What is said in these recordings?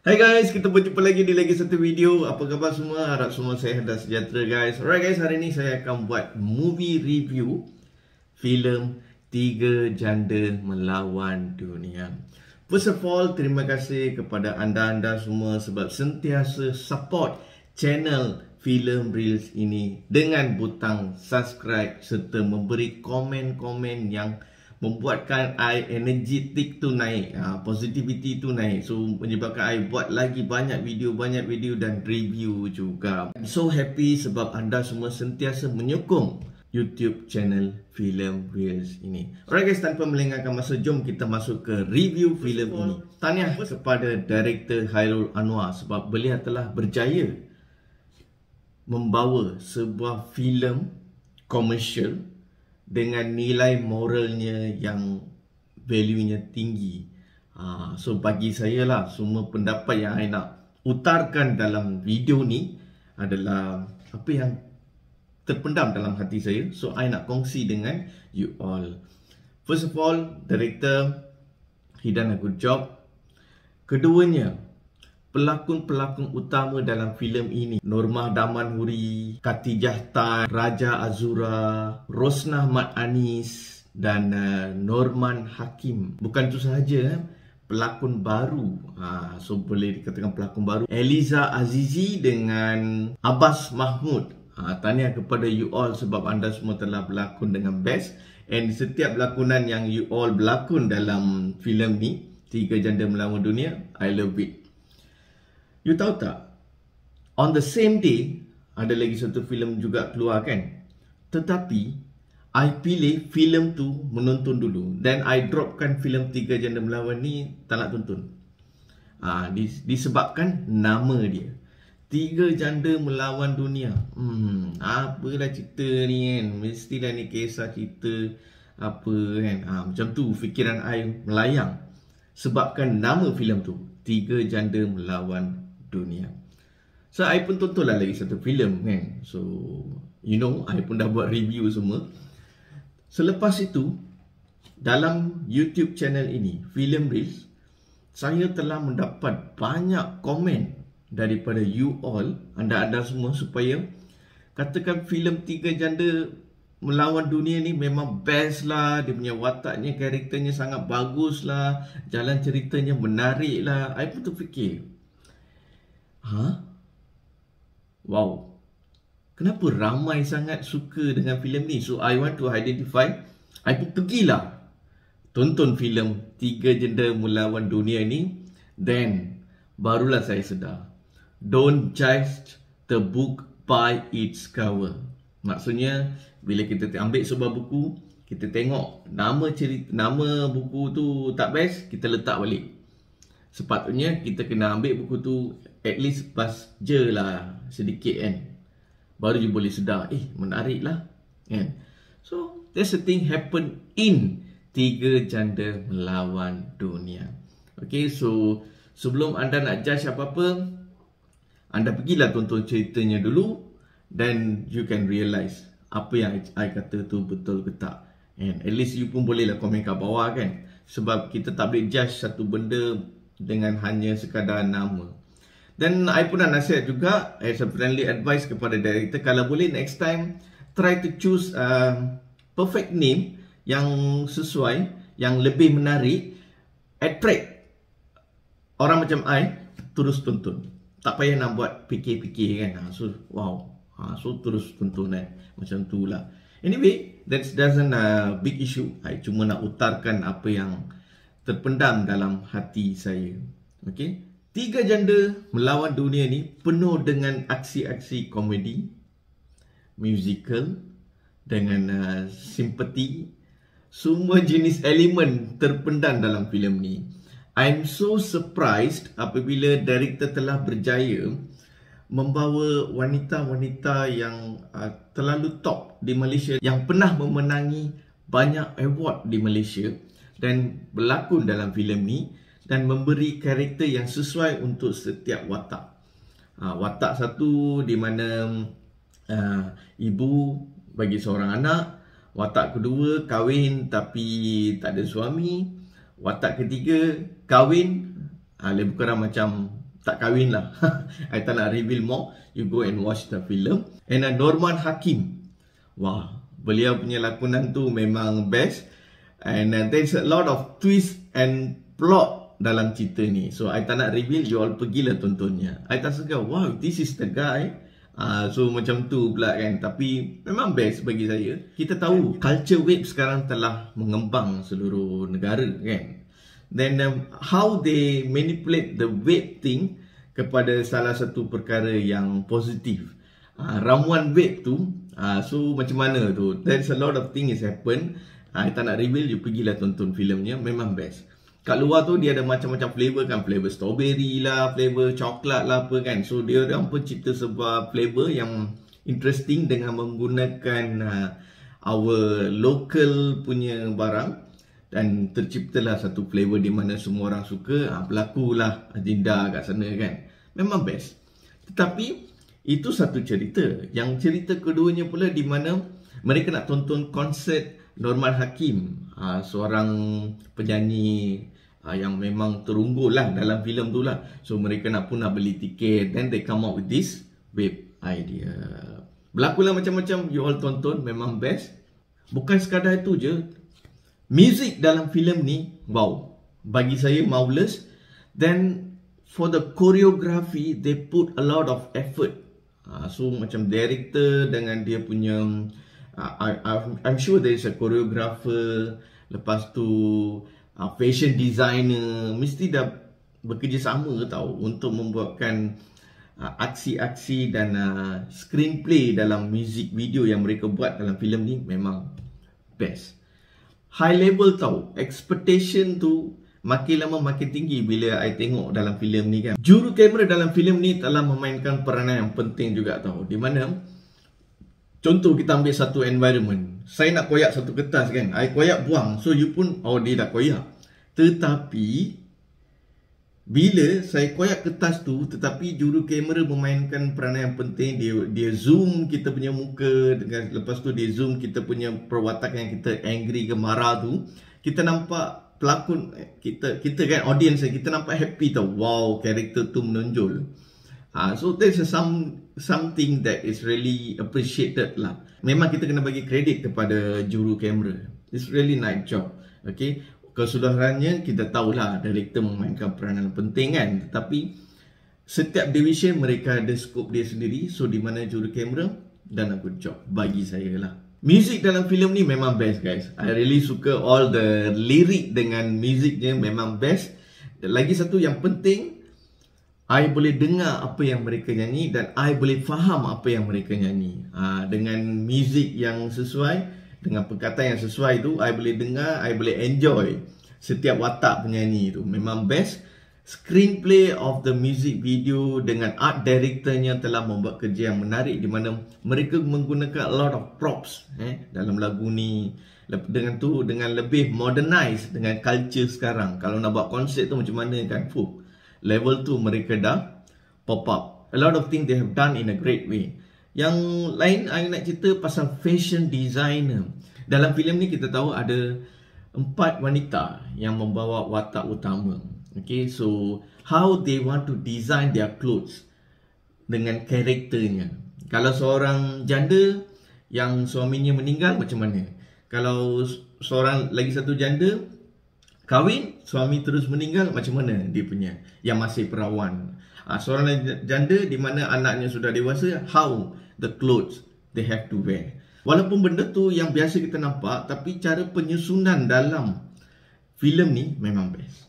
Hai guys, kita berjumpa lagi di satu video. Apa khabar semua? Harap semua sehat dan sejahtera guys. Alright guys, hari ni saya akan buat movie review filem Tiga Janda Melawan Dunia. First of all, terima kasih kepada anda-anda semua sebab sentiasa support channel Film Reels ini dengan butang subscribe serta memberi komen-komen yang membuatkan I energetik tu naik, positivity tu naik. So menyebabkan I buat lagi banyak video dan review juga. I'm so happy sebab anda semua sentiasa menyokong YouTube channel Film Reels ini. Alright guys, tanpa melengahkan masa, jom kita masuk ke review filem ini. Tahniah kepada director Khairul Anwar sebab beliau telah berjaya membawa sebuah filem komersial dengan nilai moralnya yang value-nya tinggi. So bagi saya lah, semua pendapat yang I nak utarkan dalam video ni adalah apa yang terpendam dalam hati saya. So I nak kongsi dengan you all. First of all, director he done a good job. Keduanya, pelakon-pelakon utama dalam filem ini, Normah Damanhuri, Khatijah Tan, Raja Azura, Rosnah Mat Anis dan Norman Hakim. Bukan itu sahaja, pelakon baru. So boleh dikatakan pelakon baru, Eliza Azizi dengan Abbas Mahmud. Tahniah kepada you all sebab anda semua telah berlakon dengan best. And setiap lakonan yang you all berlakon dalam filem ni, Tiga Janda Melawan Dunia, I love it. You tahu tak, on the same day ada lagi satu filem juga keluar kan. Tetapi I pilih filem tu menonton dulu, then I dropkan filem Tiga Janda Melawan ni tak nak tonton. Disebabkan nama dia, Tiga Janda Melawan Dunia. Apalah cerita ni kan, mestilah ni kisah cerita apa kan. Macam tu fikiran I melayang sebabkan nama filem tu Tiga Janda Melawan Dunia. So I pun tontonlah lagi satu filem kan. So you know, I pun dah buat review semua. Selepas itu, dalam YouTube channel ini, Film Reels, saya telah mendapat banyak komen daripada you all, anda-anda semua, supaya katakan filem Tiga Janda Melawan Dunia ni memang best lah. Dia punya wataknya, karakternya sangat bagus lah, jalan ceritanya menarik lah. I pun terfikir, wow, kenapa ramai sangat suka dengan filem ni? So I want to identify. I pun pergilah tonton filem Tiga Janda Melawan Dunia ni. Then barulah saya sedar, don't judge the book by its cover. Maksudnya, bila kita ambil sebuah buku, kita tengok nama cerita, nama buku tu tak best, kita letak balik. Sepatutnya kita kena ambil buku tu at least baca lah sedikit kan, baru je boleh sedar, menarik lah kan. So that's the thing happen in Tiga Janda Melawan Dunia. Okay, so sebelum anda nak judge apa-apa, anda pergilah tonton ceritanya dulu, then you can realise apa yang I kata tu betul ke tak. And at least you pun bolehlah komen kat bawah kan. Sebab kita tak boleh judge satu benda dengan hanya sekadar nama. Dan I pun nak nasihat juga as a friendly advice kepada director, kalau boleh next time try to choose perfect name yang sesuai, yang lebih menarik, attract orang macam I terus tonton. Tak payah nak buat fikir-fikir kan. So wow, so terus tonton kan. Macam tu lah. Anyway, that doesn't big issue. I cuma nak utarkan apa yang terpendam dalam hati saya. Okay, Tiga Janda Melawan Dunia ni penuh dengan aksi-aksi komedi, musical, dengan simpati. Semua jenis elemen terpendam dalam filem ni. I'm so surprised apabila director telah berjaya membawa wanita-wanita yang terlalu top di Malaysia, yang pernah memenangi banyak award di Malaysia, dan berlakon dalam filem ni dan memberi karakter yang sesuai untuk setiap watak. Watak satu di mana ibu bagi seorang anak. Watak kedua, kahwin tapi tak ada suami. Watak ketiga, kahwin lebih kurang macam tak kahwin lah. I tak nak reveal more. You go and watch the film. And Norman Hakim. Wah, beliau punya lakonan tu memang best. And there's a lot of twist and plot dalam cerita ni. So I tak nak reveal, you all pergilah tontonnya. I tak suka, wow, this is the guy. So macam tu pula kan. Tapi memang best bagi saya. Kita tahu culture wave sekarang telah mengembang seluruh negara kan. Then how they manipulate the vape thing kepada salah satu perkara yang positif. Ramuan vape tu, so macam mana tu? There's a lot of things happen. I tak nak reveal, you pergilah tonton filmnya, memang best. Kat luar tu dia ada macam-macam flavor kan, flavor strawberry lah, flavor coklat lah apa kan. So dia orang pun cipta sebuah flavor yang interesting dengan menggunakan our local punya barang. Dan terciptalah satu flavor di mana semua orang suka. Berlakulah agenda kat sana kan. Memang best. Tetapi itu satu cerita. Yang cerita keduanya pula di mana mereka nak tonton konsert Norman Hakim, seorang penyanyi yang memang terunggul lah dalam filem tu lah. So mereka nak beli tiket. Then they come out with this vape idea. Berlakulah macam-macam. You all tonton. Memang best. Bukan sekadar itu je. Music dalam filem ni, wow, bagi saya marvelous. Then for the choreography, they put a lot of effort. So macam director dengan dia punya, I'm sure there is a choreographer, lepas tu fashion designer, mesti dah bekerjasama tau untuk membuatkan aksi-aksi dan screenplay dalam music video yang mereka buat dalam filem ni memang best. High level tau. Expectation tu makin lama makin tinggi bila I tengok dalam filem ni kan. Juru kamera dalam filem ni telah memainkan peranan yang penting juga tau. Di mana contoh kita ambil satu environment. Saya nak koyak satu kertas kan. I koyak buang. So you pun, oh dia dah koyak. Tetapi bila saya koyak kertas tu, tetapi juru kamera memainkan peranan yang penting. Dia zoom kita punya muka, dengan lepas tu dia zoom kita punya perwatakan yang kita angry ke marah tu. Kita nampak pelakon kita kan, audience kita nampak happy tau. Wow, karakter tu menonjol. So there's something that is really appreciated lah. Memang kita kena bagi kredit kepada juru kamera. It's really nice job. Okay. Keseluruhannya kita tahulah director memainkan peranan penting kan. Tetapi setiap division mereka ada skop dia sendiri. So di mana juru kamera dan a good job bagi saya lah. Music dalam filem ni memang best guys. I really suka all the lyric dengan musicnya memang best. Dan lagi satu yang penting, I boleh dengar apa yang mereka nyanyi dan I boleh faham apa yang mereka nyanyi. Dengan music yang sesuai, dengan perkataan yang sesuai tu, I boleh dengar, I boleh enjoy setiap watak penyanyi tu. Memang best. Screenplay of the music video dengan art directornya telah membuat kerja yang menarik di mana mereka menggunakan a lot of props dalam lagu ni. Dengan tu, dengan lebih modernize dengan culture sekarang. Kalau nak buat konsert tu macam mana kan, level tu mereka dah pop up. A lot of things they have done in a great way. Yang lain, saya nak cerita pasal fashion designer. Dalam filem ni kita tahu ada 4 wanita yang membawa watak utama. Okay, so how they want to design their clothes dengan karakternya. Kalau seorang janda yang suaminya meninggal macam mana? Kalau seorang lagi satu janda kahwin, suami terus meninggal, macam mana dia punya yang masih perawan? Seorang janda di mana anaknya sudah dewasa, how the clothes they have to wear. Walaupun benda tu yang biasa kita nampak, tapi cara penyusunan dalam filem ni memang best.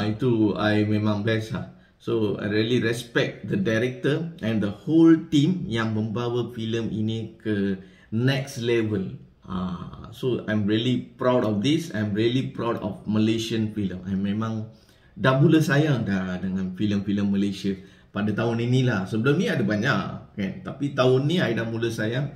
Itu I memang best . So I really respect the director and the whole team yang membawa filem ini ke next level. So I'm really proud of this. I'm really proud of Malaysian film. I memang dah mula sayang dah dengan filem-filem Malaysia pada tahun inilah. Sebelum ni ada banyak kan, tapi tahun ni I dah mula sayang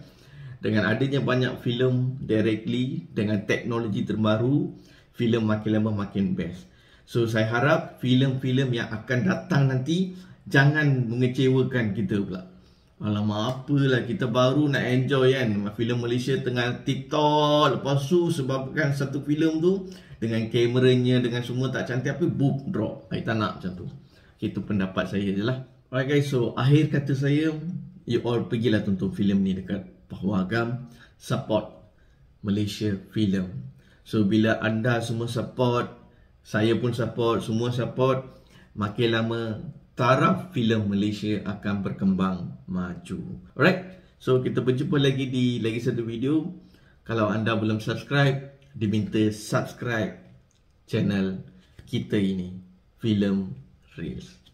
dengan adanya banyak filem directly dengan teknologi terbaru. Filem makin lama makin best. So saya harap filem-filem yang akan datang nanti jangan mengecewakan kita pula. Alamak, apalah kita baru nak enjoy kan filem Malaysia tengah TikTok, lepas tu sebabkan satu filem tu dengan kameranya dengan semua tak cantik, apa boom drop. I tak nak macam tu. Itu pendapat saya je lah. Alright guys, so akhir kata saya, you all pergilah tonton filem ni dekat bawah Agam. Support Malaysia Film. So bila anda semua support, saya pun support, semua support, makin lama taraf filem Malaysia akan berkembang maju. Alright, so kita berjumpa lagi di lagi satu video. Kalau anda belum subscribe, diminta subscribe channel kita ini, Film Reels.